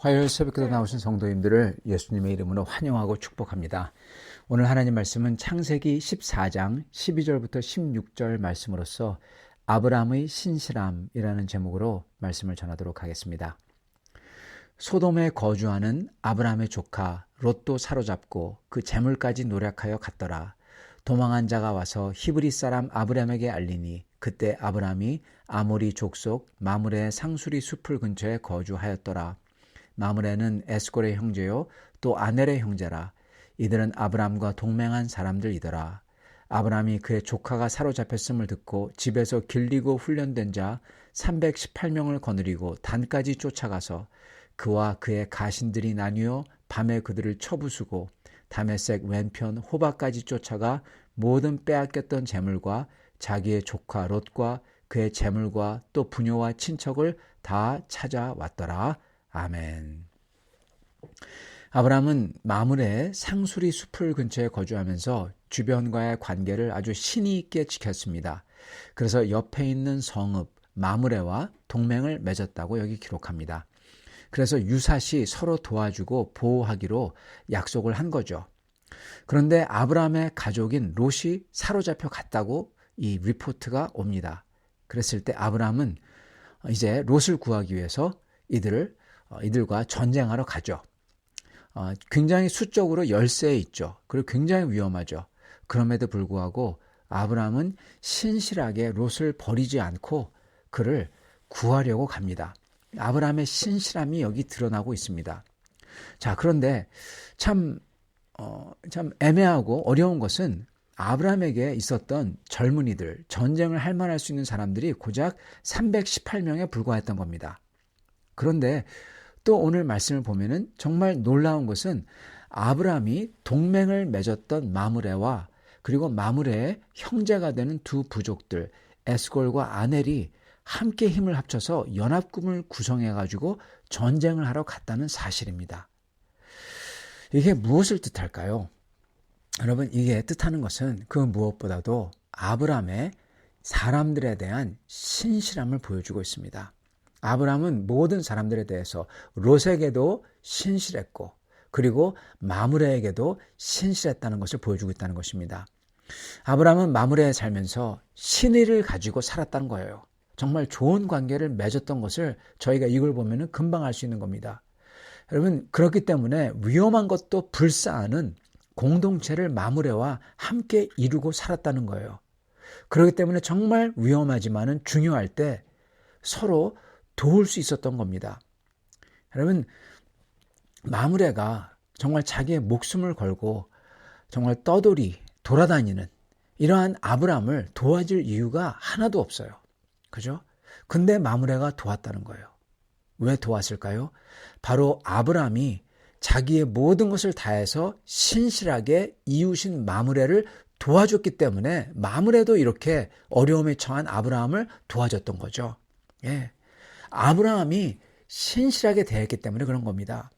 화요일 새벽기도 나오신 성도님들을 예수님의 이름으로 환영하고 축복합니다. 오늘 하나님 말씀은 창세기 14장 12절부터 16절 말씀으로서 아브라함의 신실함이라는 제목으로 말씀을 전하도록 하겠습니다. 소돔에 거주하는 아브라함의 조카 롯도 사로잡고 그 재물까지 노력하여 갔더라. 도망한 자가 와서 히브리 사람 아브라함에게 알리니 그때 아브라함이 아모리 족속 마므레의 상수리 숲을 근처에 거주하였더라. 마므레는 에스골의 형제요 또 아넬의 형제라. 이들은 아브라함과 동맹한 사람들이더라. 아브라함이 그의 조카가 사로잡혔음을 듣고 집에서 길리고 훈련된 자 318명을 거느리고 단까지 쫓아가서 그와 그의 가신들이 나뉘어 밤에 그들을 쳐부수고 다메섹 왼편 호바까지 쫓아가 모든 빼앗겼던 재물과 자기의 조카 롯과 그의 재물과 또 부녀와 친척을 다 찾아왔더라. 아멘. 아브라함은 마므레의 상수리 숲을 근처에 거주하면서 주변과의 관계를 아주 신의 있게 지켰습니다. 그래서 옆에 있는 성읍 마므레와 동맹을 맺었다고 여기 기록합니다. 그래서 유사시 서로 도와주고 보호하기로 약속을 한 거죠. 그런데 아브라함의 가족인 롯이 사로잡혀 갔다고 이 리포트가 옵니다. 그랬을 때 아브라함은 이제 롯을 구하기 위해서 이들과 전쟁하러 가죠. 굉장히 수적으로 열세에 있죠. 그리고 굉장히 위험하죠. 그럼에도 불구하고 아브라함은 신실하게 롯을 버리지 않고 그를 구하려고 갑니다. 아브라함의 신실함이 여기 드러나고 있습니다. 자, 그런데 참 애매하고 어려운 것은 아브라함에게 있었던 젊은이들, 전쟁을 할 만할 수 있는 사람들이 고작 318명에 불과했던 겁니다. 그런데 또 오늘 말씀을 보면은 정말 놀라운 것은 아브라함이 동맹을 맺었던 마므레와 그리고 마므레의 형제가 되는 두 부족들 에스골과 아넬이 함께 힘을 합쳐서 연합군을 구성해가지고 전쟁을 하러 갔다는 사실입니다. 이게 무엇을 뜻할까요? 여러분, 이게 뜻하는 것은 그 무엇보다도 아브라함의 사람들에 대한 신실함을 보여주고 있습니다. 아브라함은 모든 사람들에 대해서 롯에게도 신실했고 그리고 마므레에게도 신실했다는 것을 보여주고 있다는 것입니다. 아브라함은 마므레에 살면서 신의를 가지고 살았다는 거예요. 정말 좋은 관계를 맺었던 것을 저희가 이걸 보면 금방 알 수 있는 겁니다. 여러분, 그렇기 때문에 위험한 것도 불사하는 공동체를 마므레와 함께 이루고 살았다는 거예요. 그렇기 때문에 정말 위험하지만은 중요할 때 서로 도울 수 있었던 겁니다. 여러분, 마므레가 정말 자기의 목숨을 걸고 정말 떠돌이 돌아다니는 이러한 아브라함을 도와줄 이유가 하나도 없어요. 그죠? 근데 마므레가 도왔다는 거예요. 왜 도왔을까요? 바로 아브라함이 자기의 모든 것을 다해서 신실하게 이웃인 마므레를 도와줬기 때문에 마므레도 이렇게 어려움에 처한 아브라함을 도와줬던 거죠. 예. 아브라함이 신실하게 대했기 때문에 그런 겁니다.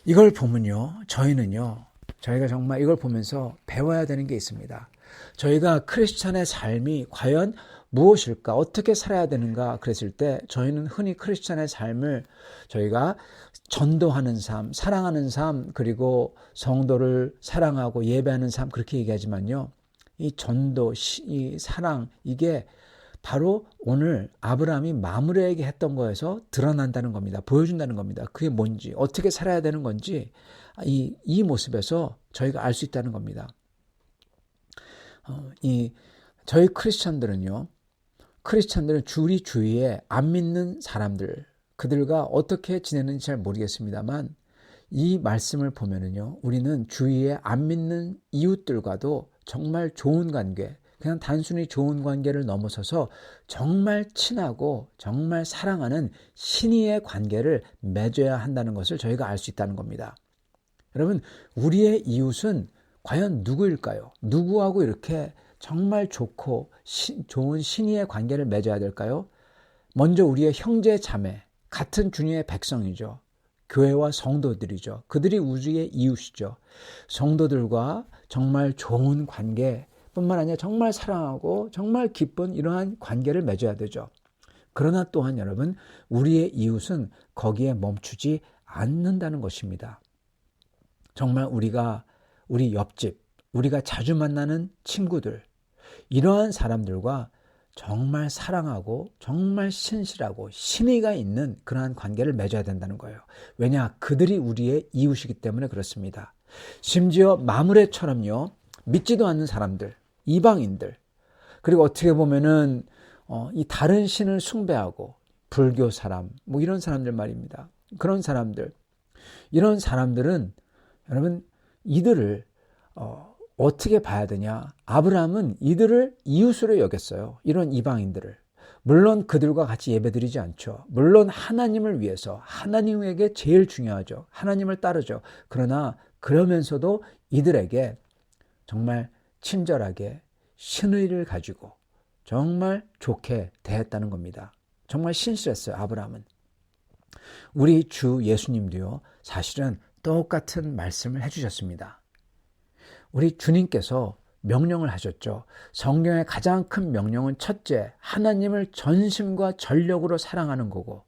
이걸 보면요, 저희가 정말 이걸 보면서 배워야 되는 게 있습니다. 저희가 크리스찬의 삶이 과연 무엇일까? 어떻게 살아야 되는가? 그랬을 때 저희는 흔히 크리스찬의 삶을 저희가 전도하는 삶, 사랑하는 삶, 그리고 성도를 사랑하고 예배하는 삶 그렇게 얘기하지만요. 이 전도, 이 사랑 이게 바로 오늘 아브라함이 마므레에게 했던 거에서 드러난다는 겁니다. 보여준다는 겁니다. 그게 뭔지, 어떻게 살아야 되는 건지 이 모습에서 저희가 알 수 있다는 겁니다. 저희 크리스찬들은 우리 주위에 안 믿는 사람들, 그들과 어떻게 지내는지 잘 모르겠습니다만 이 말씀을 보면은요, 우리는 주위에 안 믿는 이웃들과도 정말 좋은 관계, 그냥 단순히 좋은 관계를 넘어서서 정말 친하고 정말 사랑하는 신의의 관계를 맺어야 한다는 것을 저희가 알 수 있다는 겁니다. 여러분, 우리의 이웃은 과연 누구일까요? 누구하고 이렇게 정말 좋고 좋은 신의의 관계를 맺어야 될까요? 먼저 우리의 형제 자매, 같은 주님의 백성이죠. 교회와 성도들이죠. 그들이 우리의 이웃이죠. 성도들과 정말 좋은 관계 뿐만 아니라 정말 사랑하고 정말 기쁜 이러한 관계를 맺어야 되죠. 그러나 또한 여러분, 우리의 이웃은 거기에 멈추지 않는다는 것입니다. 정말 우리 옆집, 우리가 자주 만나는 친구들, 이러한 사람들과 정말 사랑하고 정말 신실하고 신의가 있는 그러한 관계를 맺어야 된다는 거예요. 왜냐? 그들이 우리의 이웃이기 때문에 그렇습니다. 심지어 마므레처럼요, 믿지도 않는 사람들, 이방인들, 그리고 어떻게 보면은 이 다른 신을 숭배하고 불교 사람, 뭐 이런 사람들 말입니다. 그런 사람들, 이런 사람들은 여러분, 이들을 어떻게 봐야 되냐? 아브라함은 이들을 이웃으로 여겼어요. 이런 이방인들을. 물론 그들과 같이 예배드리지 않죠. 물론 하나님을 위해서, 하나님에게 제일 중요하죠. 하나님을 따르죠. 그러나 그러면서도 이들에게 정말 친절하게 신의를 가지고 정말 좋게 대했다는 겁니다. 정말 신실했어요, 아브라함은. 우리 주 예수님도요, 사실은 똑같은 말씀을 해주셨습니다. 우리 주님께서 명령을 하셨죠. 성경의 가장 큰 명령은 첫째, 하나님을 전심과 전력으로 사랑하는 거고,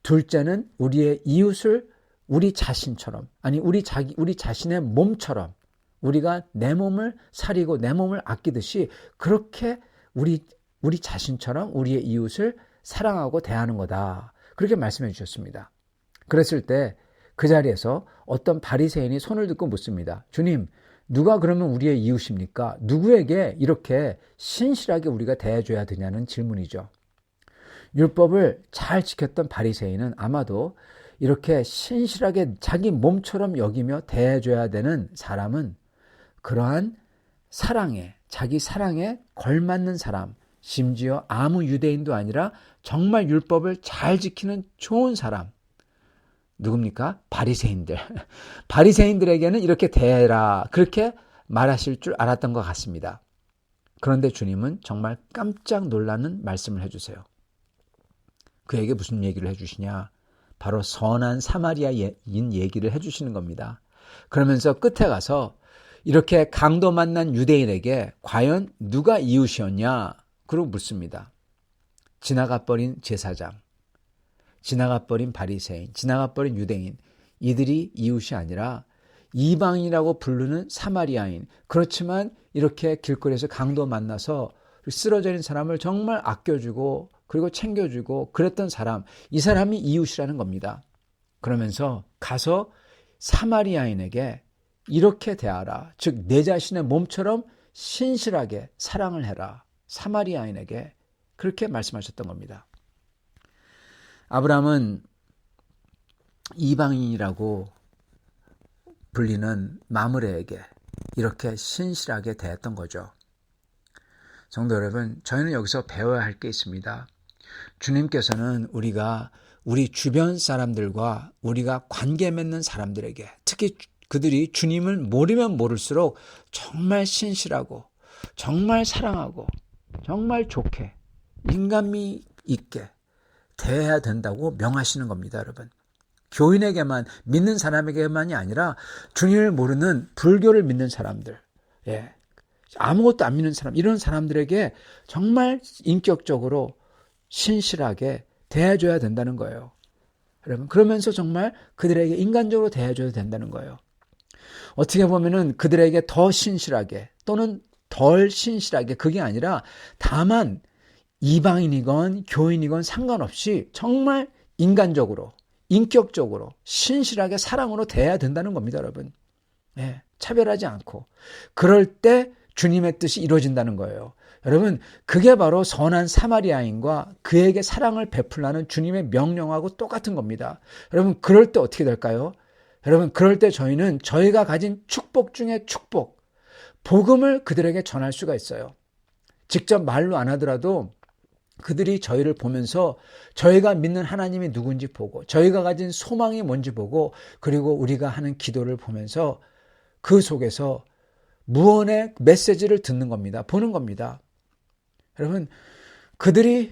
둘째는 우리의 이웃을 우리 자신처럼, 아니 우리 자신의 몸처럼, 우리가 내 몸을 사리고 내 몸을 아끼듯이 그렇게 우리 자신처럼 우리의 이웃을 사랑하고 대하는 거다. 그렇게 말씀해 주셨습니다. 그랬을 때 그 자리에서 어떤 바리새인이 손을 들고 묻습니다. 주님, 누가 그러면 우리의 이웃입니까? 누구에게 이렇게 신실하게 우리가 대해줘야 되냐는 질문이죠. 율법을 잘 지켰던 바리새인은 아마도 이렇게 신실하게 자기 몸처럼 여기며 대해줘야 되는 사람은 그러한 사랑에, 자기 사랑에 걸맞는 사람, 심지어 아무 유대인도 아니라 정말 율법을 잘 지키는 좋은 사람, 누굽니까? 바리새인들. 바리새인들에게는 이렇게 대해라, 그렇게 말하실 줄 알았던 것 같습니다. 그런데 주님은 정말 깜짝 놀라는 말씀을 해주세요. 그에게 무슨 얘기를 해주시냐? 바로 선한 사마리아인 얘기를 해주시는 겁니다. 그러면서 끝에 가서 이렇게 강도 만난 유대인에게 과연 누가 이웃이었냐? 그러고 묻습니다. 지나가버린 제사장, 지나가버린 바리새인, 지나가버린 유대인, 이들이 이웃이 아니라 이방인이라고 부르는 사마리아인, 그렇지만 이렇게 길거리에서 강도 만나서 쓰러져 있는 사람을 정말 아껴주고 그리고 챙겨주고 그랬던 사람, 이 사람이 이웃이라는 겁니다. 그러면서 가서 사마리아인에게 이렇게 대하라, 즉 내 자신의 몸처럼 신실하게 사랑을 해라, 사마리아인에게 그렇게 말씀하셨던 겁니다. 아브라함은 이방인이라고 불리는 마므레에게 이렇게 신실하게 대했던 거죠. 성도 여러분, 저희는 여기서 배워야 할 게 있습니다. 주님께서는 우리가 우리 주변 사람들과 우리가 관계 맺는 사람들에게, 특히 그들이 주님을 모르면 모를수록 정말 신실하고 정말 사랑하고 정말 좋게 인간미 있게 대해야 된다고 명하시는 겁니다, 여러분. 교인에게만, 믿는 사람에게만이 아니라 주님을 모르는 불교를 믿는 사람들, 아무것도 안 믿는 사람, 이런 사람들에게 정말 인격적으로 신실하게 대해줘야 된다는 거예요. 여러분, 그러면서 정말 그들에게 인간적으로 대해줘야 된다는 거예요. 어떻게 보면은 그들에게 더 신실하게 또는 덜 신실하게, 그게 아니라 다만 이방인이건 교인이건 상관없이 정말 인간적으로, 인격적으로, 신실하게 사랑으로 대해야 된다는 겁니다, 여러분. 차별하지 않고. 그럴 때 주님의 뜻이 이루어진다는 거예요. 여러분, 그게 바로 선한 사마리아인과 그에게 사랑을 베풀라는 주님의 명령하고 똑같은 겁니다. 여러분, 그럴 때 어떻게 될까요? 여러분, 그럴 때 저희는 저희가 가진 축복 중에 축복, 복음을 그들에게 전할 수가 있어요. 직접 말로 안 하더라도 그들이 저희를 보면서 저희가 믿는 하나님이 누군지 보고 저희가 가진 소망이 뭔지 보고 그리고 우리가 하는 기도를 보면서 그 속에서 무언의 메시지를 듣는 겁니다. 보는 겁니다. 여러분,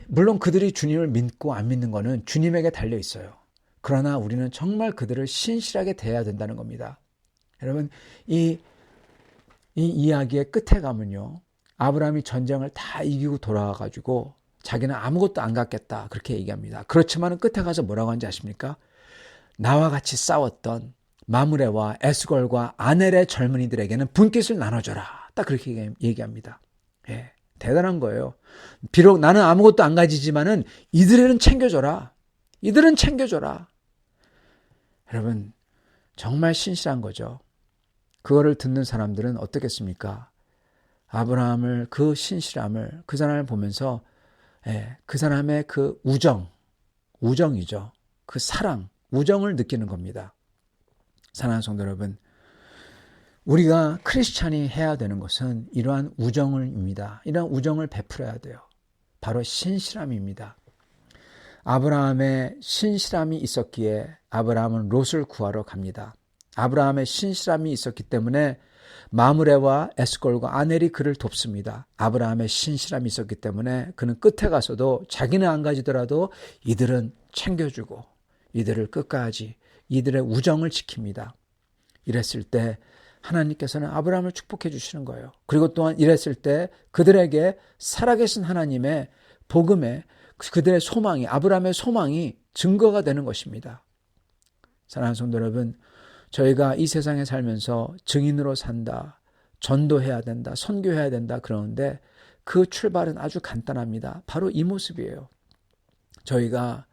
물론 그들이 주님을 믿고 안 믿는 거는 주님에게 달려 있어요. 그러나 우리는 정말 그들을 신실하게 대해야 된다는 겁니다. 여러분, 이 이야기의 끝에 가면요, 아브라함이 전쟁을 다 이기고 돌아와가지고 자기는 아무것도 안 갖겠다 그렇게 얘기합니다. 그렇지만 끝에 가서 뭐라고 하는지 아십니까? 나와 같이 싸웠던 마므레와 에스골과 아넬의 젊은이들에게는 분깃을 나눠줘라. 딱 그렇게 얘기합니다. 예, 대단한 거예요. 비록 나는 아무것도 안 가지지만은 이들은 챙겨줘라. 이들은 챙겨줘라. 여러분 정말 신실한 거죠. 그거를 듣는 사람들은 어떻겠습니까? 아브라함을 그 신실함을 그 사람을 보면서 그 사람의 그 우정이죠. 그 사랑, 우정을 느끼는 겁니다. 사랑하는 성도 여러분, 우리가 크리스찬이 해야 되는 것은 이러한 우정입니다. 이러한 우정을 베풀어야 돼요. 바로 신실함입니다. 아브라함의 신실함이 있었기에 아브라함은 롯을 구하러 갑니다. 아브라함의 신실함이 있었기 때문에 마므레와 에스골과 아넬이 그를 돕습니다. 아브라함의 신실함이 있었기 때문에 그는 끝에 가서도 자기는 안 가지더라도 이들은 챙겨주고 이들을 끝까지 이들의 우정을 지킵니다. 이랬을 때 하나님께서는 아브라함을 축복해 주시는 거예요. 그리고 또한 이랬을 때 그들에게 살아계신 하나님의 복음에 그들의 소망이, 아브라함의 소망이 증거가 되는 것입니다. 사랑하는 성도 여러분, 저희가 이 세상에 살면서 증인으로 산다, 전도해야 된다, 선교해야 된다 그러는데 그 출발은 아주 간단합니다. 바로 이 모습이에요. 저희가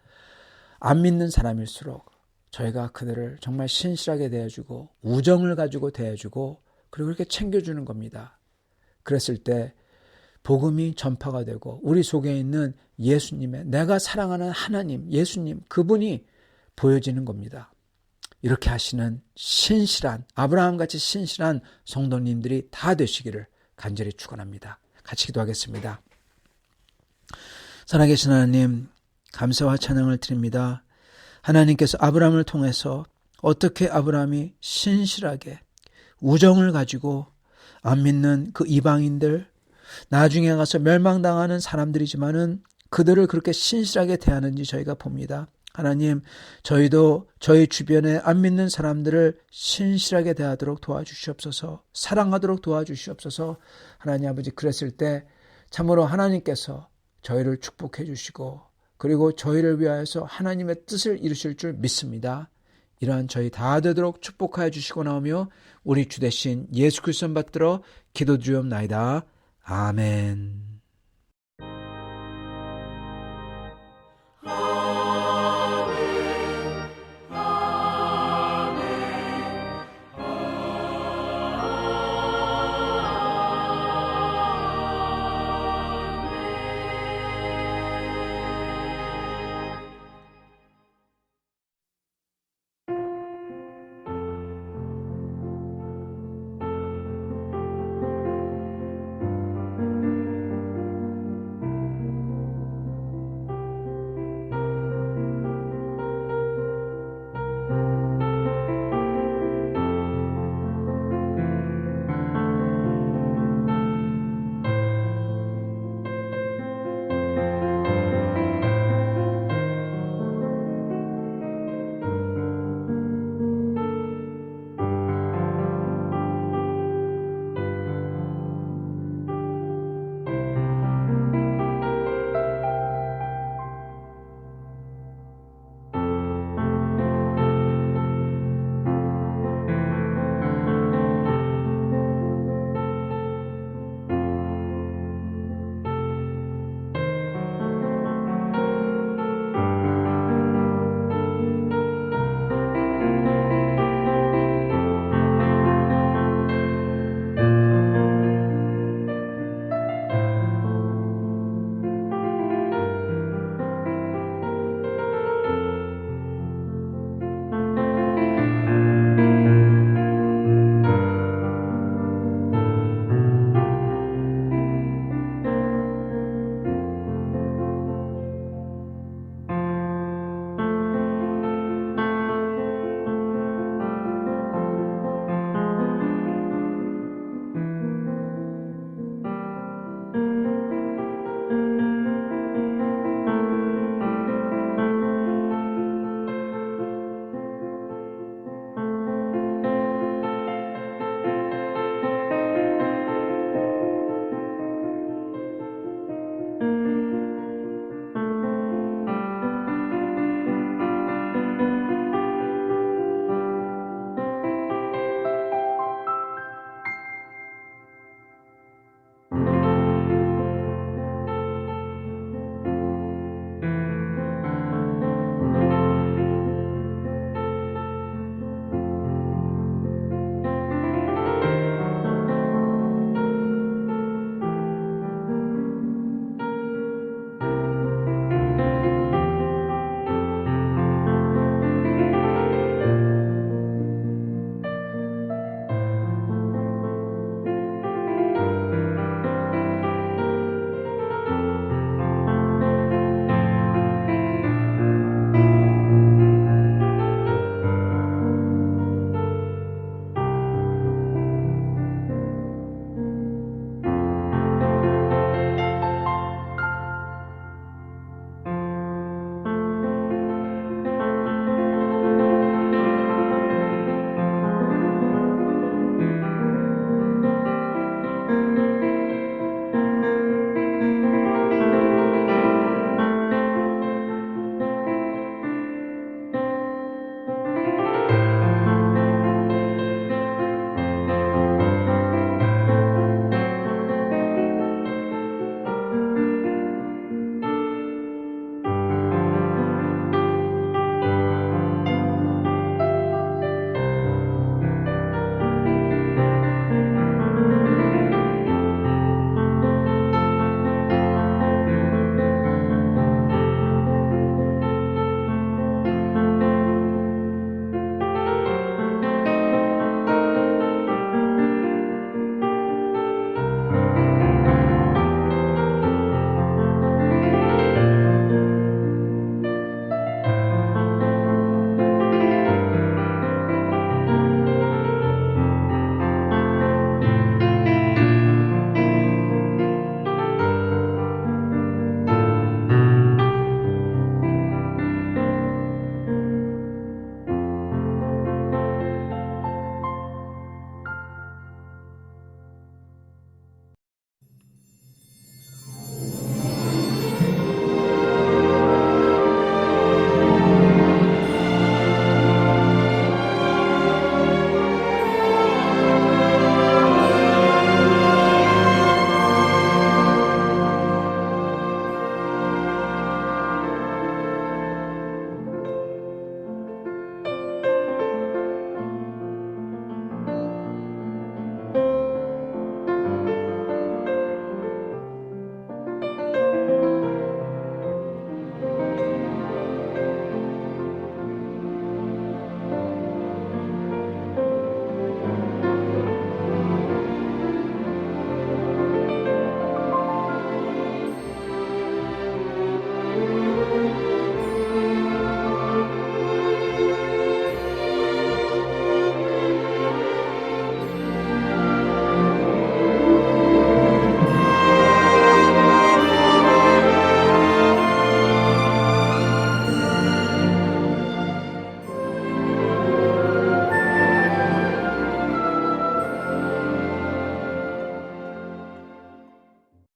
안 믿는 사람일수록 저희가 그들을 정말 신실하게 대해주고 우정을 가지고 대해주고 그리고 그렇게 챙겨주는 겁니다. 그랬을 때 복음이 전파가 되고 우리 속에 있는 예수님의, 내가 사랑하는 하나님, 예수님, 그분이 보여지는 겁니다. 이렇게 하시는 신실한, 아브라함같이 신실한 성도님들이 다 되시기를 간절히 축원합니다. 같이 기도하겠습니다. 살아계신 하나님, 감사와 찬양을 드립니다. 하나님께서 아브라함을 통해서 어떻게 아브라함이 신실하게 우정을 가지고 안 믿는 그 이방인들, 나중에 가서 멸망당하는 사람들이지만은 그들을 그렇게 신실하게 대하는지 저희가 봅니다. 하나님, 저희도 저희 주변에 안 믿는 사람들을 신실하게 대하도록 도와주시옵소서, 사랑하도록 도와주시옵소서. 하나님 아버지, 그랬을 때 참으로 하나님께서 저희를 축복해 주시고 그리고 저희를 위하여서 하나님의 뜻을 이루실 줄 믿습니다. 이러한 저희 다 되도록 축복하여 주시고 나오며 우리 주 대신 예수 그리스도 받들어 기도드리옵나이다. 아멘.